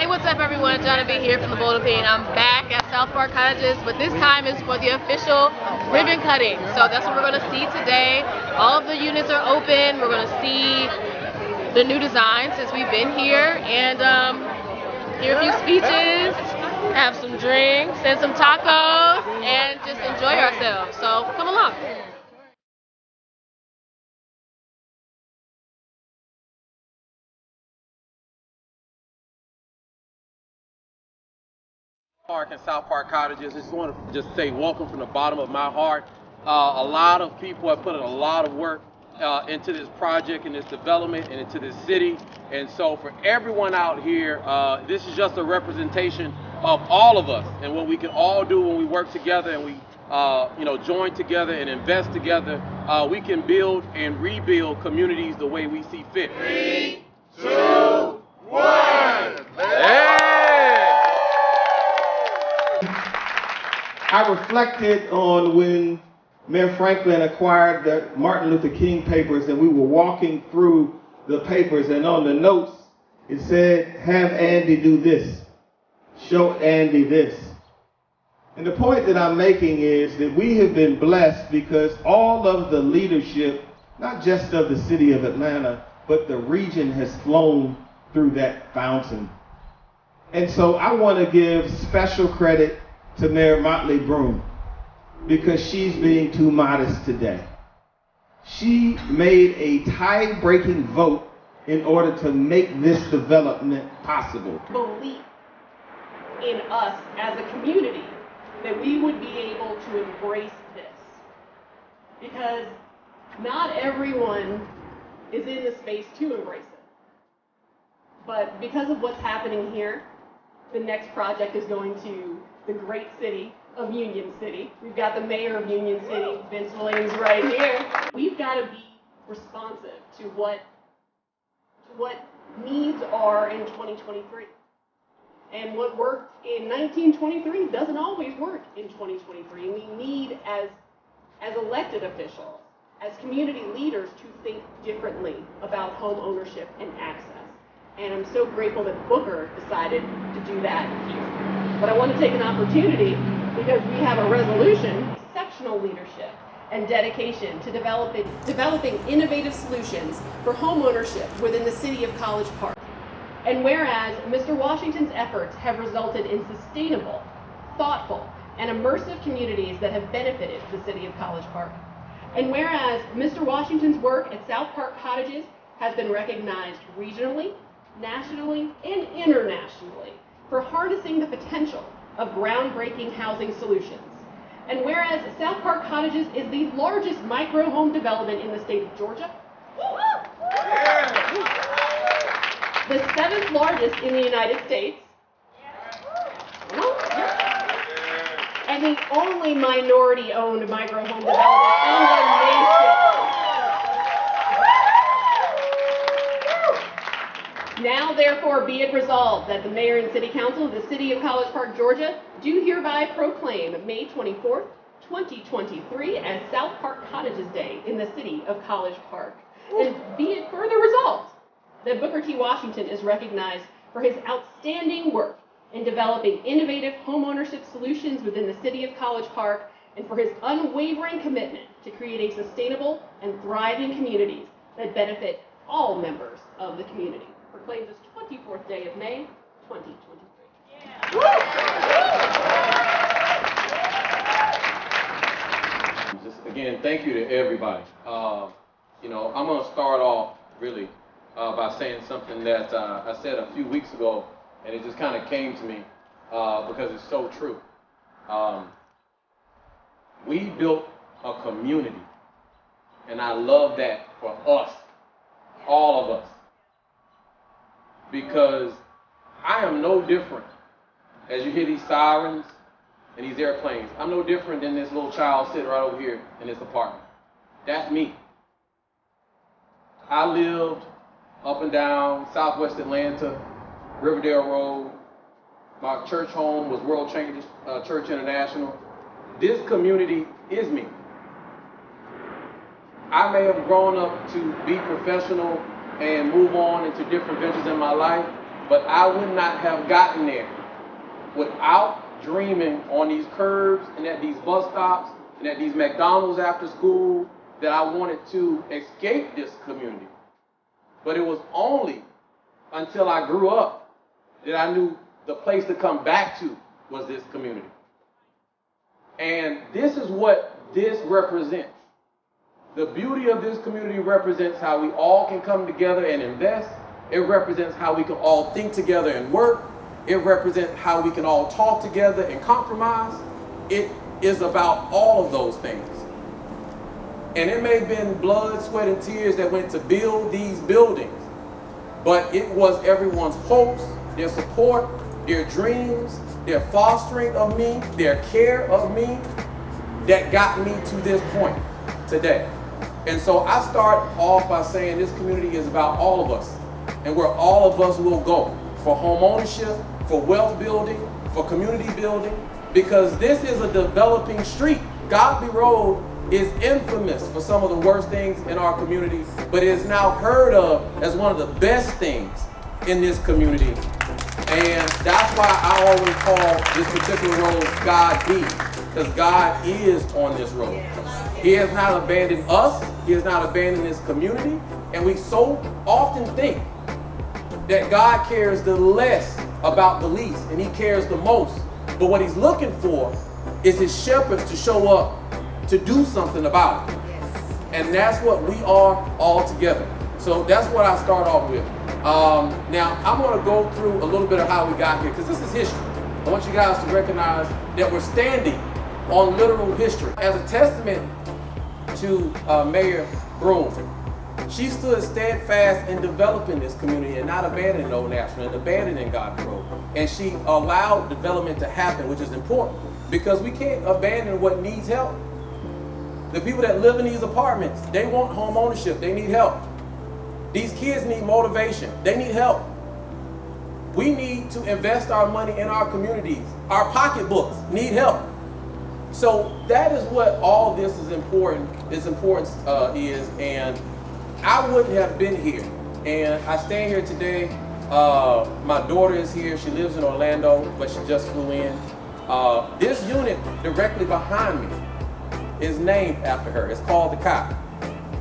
Hey, what's up everyone? Jonathan here from the Boulder Pin. I'm back at South Park Cottages, but this time is for the official ribbon cutting. So that's what we're going to see today. All of the units are open. We're going to see the new design since we've been here, and hear a few speeches, have some drinks and some tacos, and just enjoy ourselves. So come along. Park and South Park Cottages. Just want to just say welcome from the bottom of my heart. A lot of people have put in a lot of work into this project and this development and into this city. And so for everyone out here, this is just a representation of all of us and what we can all do when we work together and we join together and invest together. We can build and rebuild communities the way we see fit. 3, 2, 1. I reflected on when Mayor Franklin acquired the Martin Luther King papers, and we were walking through the papers, and on the notes it said, have Andy do this, show Andy this. And the point that I'm making is that we have been blessed because all of the leadership, not just of the city of Atlanta, but the region has flown through that fountain. And so I want to give special credit to Mayor Motley Broom, because she's being too modest today. She made a tie-breaking vote in order to make this development possible. Belief in us as a community that we would be able to embrace this, because not everyone is in the space to embrace it. But because of what's happening here, the next project is going to the great city of Union City. We've got the mayor of Union City, Vince Williams, right here. We've got to be responsive to what needs are in 2023. And what worked in 1923 doesn't always work in 2023. We need, as elected officials, as community leaders, to think differently about home ownership and access. And I'm so grateful that Booker decided to do that here. But I want to take an opportunity, because we have a resolution, exceptional leadership and dedication to developing innovative solutions for home ownership within the city of College Park. And whereas Mr. Washington's efforts have resulted in sustainable, thoughtful, and immersive communities that have benefited the city of College Park. And whereas Mr. Washington's work at South Park Cottages has been recognized regionally, nationally, and internationally for harnessing the potential of groundbreaking housing solutions. And whereas South Park Cottages is the largest micro home development in the state of Georgia, the 7th largest in the United States, and the only minority-owned micro home development in the nation. Now, therefore, be it resolved that the Mayor and City Council of the City of College Park, Georgia, do hereby proclaim May 24th, 2023 as South Park Cottages Day in the City of College Park. And be it further resolved that Booker T. Washington is recognized for his outstanding work in developing innovative homeownership solutions within the City of College Park, and for his unwavering commitment to creating sustainable and thriving communities that benefit all members of the community. Proclaimed this 24th day of May, 2023. Just again, thank you to everybody. I'm going to start off really by saying something that I said a few weeks ago, and it just kind of came to me because it's so true. We built a community, and I love that for us, all of us. Because I am no different, as you hear these sirens and these airplanes, I'm no different than this little child sitting right over here in this apartment. That's me. I lived up and down Southwest Atlanta, Riverdale Road. My church home was World Changers Church International. This community is me. I may have grown up to be professional and move on into different ventures in my life, But I would not have gotten there without dreaming on these curbs and at these bus stops and at these McDonald's after school that I wanted to escape this community. But it was only until I grew up that I knew the place to come back to was this community. And this is what this represents. The beauty of this community represents how we all can come together and invest. It represents how we can all think together and work. It represents how we can all talk together and compromise. It is about all of those things. And it may have been blood, sweat, and tears that went to build these buildings, but it was everyone's hopes, their support, their dreams, their fostering of me, their care of me that got me to this point today. And so I start off by saying this community is about all of us and where all of us will go for home ownership, for wealth building, for community building, because this is a developing street. Godby Road is infamous for some of the worst things in our community, but it is now heard of as one of the best things in this community. And that's why I always call this particular road God-B, because God is on this road. He has not abandoned us. He has not abandoned this community. And we so often think that God cares the less about the least, and he cares the most. But what he's looking for is his shepherds to show up to do something about it. And that's what we are all together. So that's what I start off with. Now, I'm going to go through a little bit of how we got here, because this is history. I want you guys to recognize that we're standing on literal history. As a testament to Mayor Broom, she stood steadfast in developing this community and not abandoning Old National and abandoning Godby Road. And she allowed development to happen, which is important, because we can't abandon what needs help. The people that live in these apartments, they want home ownership, they need help. These kids need motivation, they need help. We need to invest our money in our communities. Our pocketbooks need help. So that is what all this is important. And I wouldn't have been here. And I stand here today. My daughter is here. She lives in Orlando, but she just flew in. This unit directly behind me is named after her. It's called the Cot.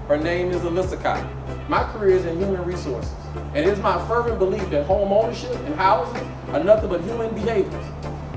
Her name is Alyssa Cot. My career is in human resources. And it is my fervent belief that home ownership and housing are nothing but human behaviors.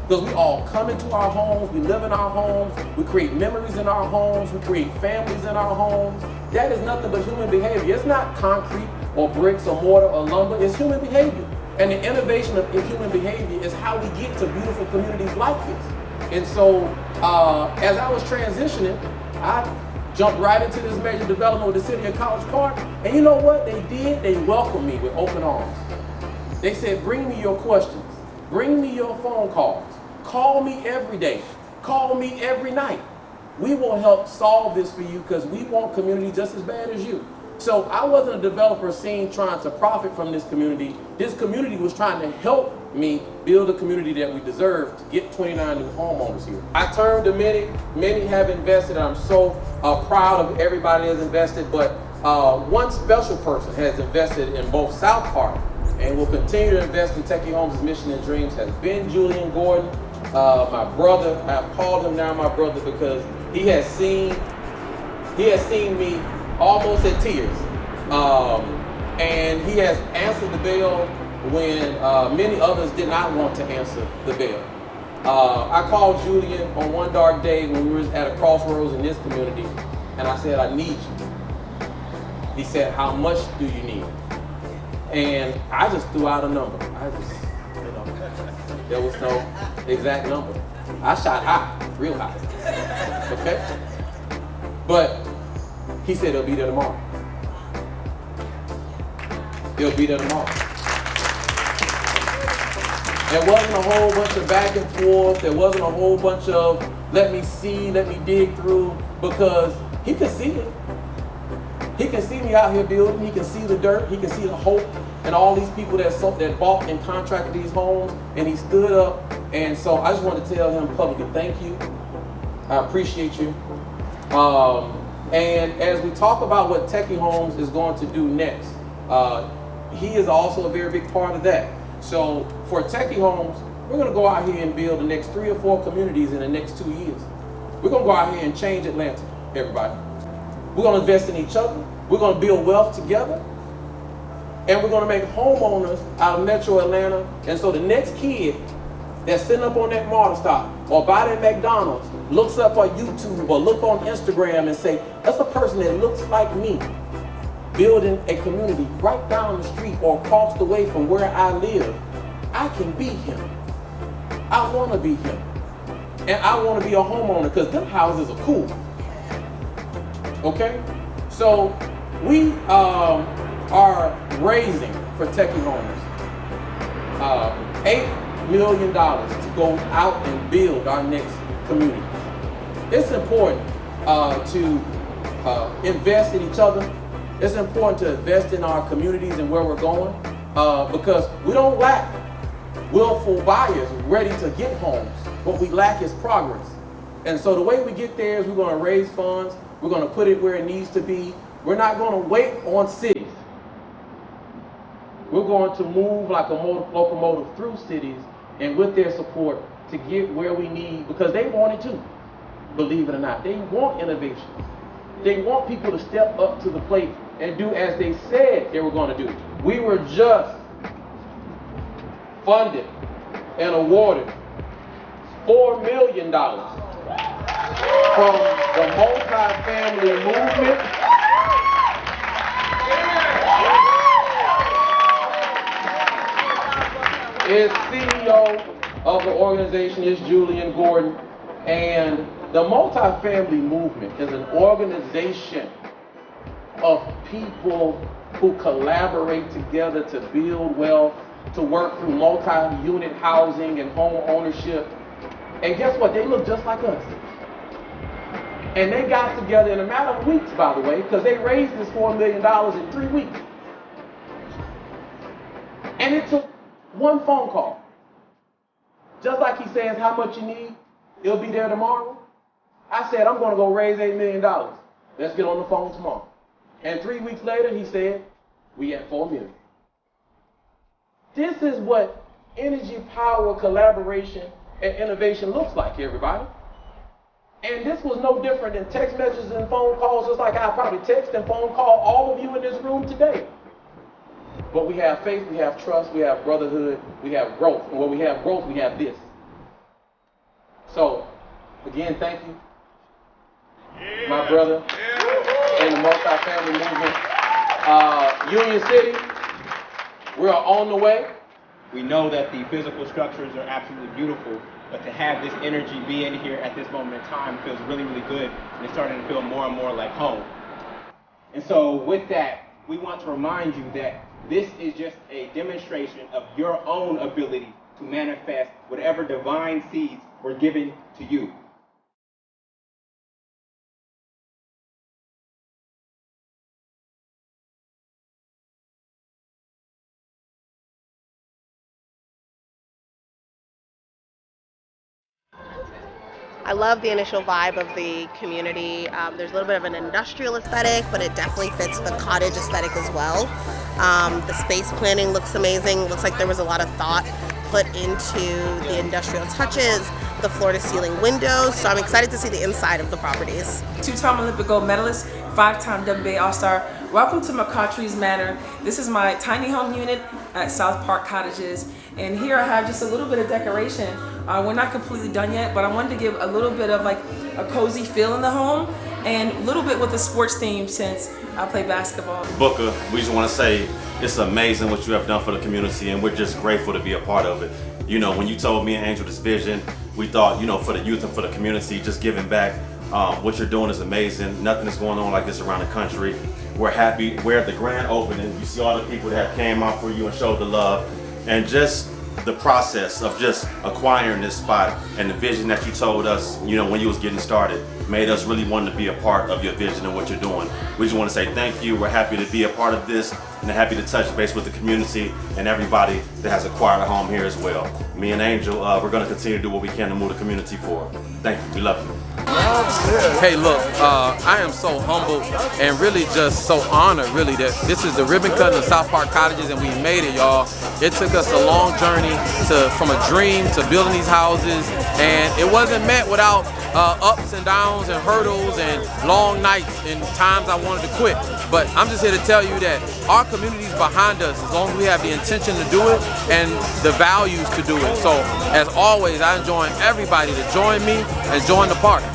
Because we all come into our homes, we live in our homes, we create memories in our homes, we create families in our homes. That is nothing but human behavior. It's not concrete or bricks or mortar or lumber, it's human behavior. And the innovation of human behavior is how we get to beautiful communities like this. And so, as I was transitioning, I jumped right into this major development with the city of College Park. And you know what they did? They welcomed me with open arms. They said, bring me your questions. Bring me your phone calls. Call me every day. Call me every night. We will help solve this for you because we want community just as bad as you. So I wasn't a developer seen trying to profit from this community. This community was trying to help me build a community that we deserve to get 29 new homeowners here. I turned to many have invested. I'm so proud of everybody that's invested, but one special person has invested in both South Park and will continue to invest in Techie Homes' mission and dreams has been Julian Gordon, my brother. I've called him now my brother because he has seen me almost in tears. And he has answered the bell when many others did not want to answer the bell. I called Julian on one dark day when we were at a crossroads in this community, and I said, I need you. He said, how much do you need? And I just threw out a number. There was no exact number. I shot high, real high, okay? But he said, it'll be there tomorrow. It'll be there tomorrow. There wasn't a whole bunch of back and forth. There wasn't a whole bunch of let me see, let me dig through, because he could see it. He can see me out here building. He can see the dirt. He can see the hope and all these people that bought and contracted these homes. And he stood up. And so I just want to tell him publicly, thank you. I appreciate you. And as we talk about what Techie Homes is going to do next, he is also a very big part of that. So for Techie Homes, we're going to go out here and build the next 3 or 4 communities in the next 2 years. We're going to go out here and change Atlanta, everybody. We're going to invest in each other. We're going to build wealth together. And we're going to make homeowners out of Metro Atlanta. And so the next kid that's sitting up on that MARTA stop or by that McDonald's looks up on YouTube or look on Instagram and say, that's a person that looks like me, building a community right down the street or across the way from where I live. I can be him. I want to be him. And I want to be a homeowner because them houses are cool. Okay? So we are raising for Techie Homes $8 million to go out and build our next community. It's important to invest in each other. It's important to invest in our communities and where we're going because we don't lack willful buyers ready to get homes. What we lack is progress. And so the way we get there is we're going to raise funds. We're going to put it where it needs to be. We're not going to wait on cities. We're going to move like a locomotive through cities and with their support to get where we need because they want it too, believe it or not. They want innovation. They want people to step up to the plate and do as they said they were going to do. We were just funded and awarded $4 million from the multi-family movement. Is CEO of the organization is Julian Gordon, and the multifamily movement is an organization of people who collaborate together to build wealth, to work through multi-unit housing and home ownership. And guess what? They look just like us. And they got together in a matter of weeks, by the way, because they raised this $4 million in 3 weeks. And it took one phone call. Just like he says, how much you need, it'll be there tomorrow. I said, I'm going to go raise $8 million. Let's get on the phone tomorrow. And 3 weeks later, he said, we at $4 million. This is what energy, power, collaboration, and innovation looks like, everybody. And this was no different than text messages and phone calls, just like I probably text and phone call all of you in this room today. But we have faith, we have trust, we have brotherhood, we have growth. And when we have growth, we have this. So, again, thank you, my brother, in the multi-family movement. Union City, we're on the way. We know that the physical structures are absolutely beautiful, but to have this energy be in here at this moment in time feels really, really good, and it's starting to feel more and more like home. And so with that, we want to remind you that this is just a demonstration of your own ability to manifest whatever divine seeds were given to you. I love the initial vibe of the community. There's a little bit of an industrial aesthetic, but it definitely fits the cottage aesthetic as well. The space planning looks amazing. Looks like there was a lot of thought put into the industrial touches, the floor-to-ceiling windows. So I'm excited to see the inside of the properties. Two-time Olympic gold medalist, 5-time WBA All-Star. Welcome to McCautry's Manor. This is my tiny home unit at South Park Cottages. And here I have just a little bit of decoration. We're not completely done yet, but I wanted to give a little bit of like a cozy feel in the home and a little bit with a sports theme since I play basketball. Booker, we just want to say it's amazing what you have done for the community, and we're just grateful to be a part of it. You know, when you told me and Angel this vision, we thought, you know, for the youth and for the community, just giving back. What you're doing is amazing. Nothing is going on like this around the country. We're happy. We're at the grand opening. You see all the people that came out for you and showed the love. And just the process of just acquiring this spot and the vision that you told us, you know, when you was getting started, made us really want to be a part of your vision and what you're doing. We just want to say thank you. We're happy to be a part of this and happy to touch base with the community and everybody that has acquired a home here as well. Me and Angel, we're going to continue to do what we can to move the community forward. Thank you. We love you. Hey, look, I am so humbled and really just so honored, really, that this is the ribbon cutting of South Park Cottages, and we made it, y'all. It took us a long journey from a dream to building these houses, and it wasn't met without ups and downs and hurdles and long nights and times I wanted to quit. But I'm just here to tell you that our community is behind us as long as we have the intention to do it and the values to do it. So, as always, I enjoy everybody to join me and join the party.